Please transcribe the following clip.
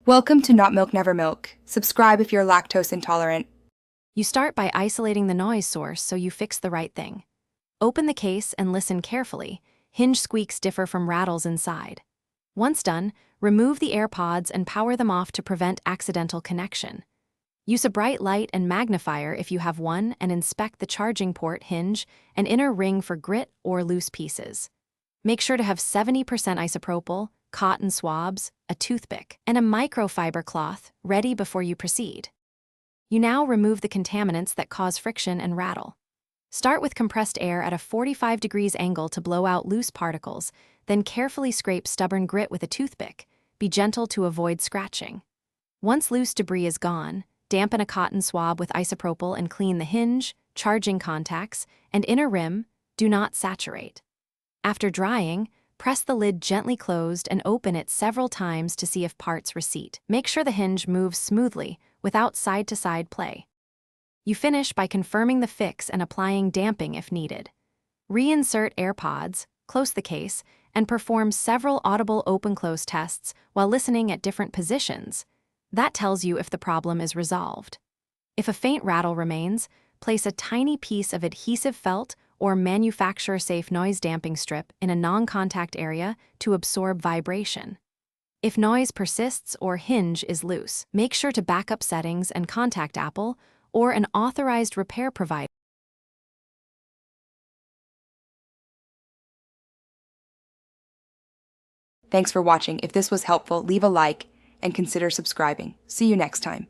Welcome to Not Milk Never Milk. Subscribe if you're lactose intolerant. You start by isolating the noise source so you fix the right thing. Open the case and listen carefully. Hinge squeaks differ from rattles inside. Once done, remove the AirPods and power them off to prevent accidental connection. Use a bright light and magnifier if you have one and inspect the charging port hinge and inner ring for grit or loose pieces. Make sure to have 70% isopropyl, cotton swabs, a toothpick, and a microfiber cloth ready before you proceed. You now remove the contaminants that cause friction and rattle. Start with compressed air at a 45 degrees angle to blow out loose particles, then carefully scrape stubborn grit with a toothpick. Be gentle to avoid scratching. Once loose debris is gone, dampen a cotton swab with isopropyl and clean the hinge, charging contacts, and inner rim. Do not saturate. After drying, press the lid gently closed and open it several times to see if parts recede. Make sure the hinge moves smoothly without side-to-side play. You finish by confirming the fix and applying damping if needed. Reinsert AirPods, close the case, and perform several audible open-close tests while listening at different positions. That tells you if the problem is resolved. If a faint rattle remains, place a tiny piece of adhesive felt or manufacturer-safe noise damping strip in a non-contact area to absorb vibration. If noise persists or hinge is loose, make sure to back up settings and contact Apple or an authorized repair provider. Thanks for watching. If this was helpful, leave a like and consider subscribing. See you next time.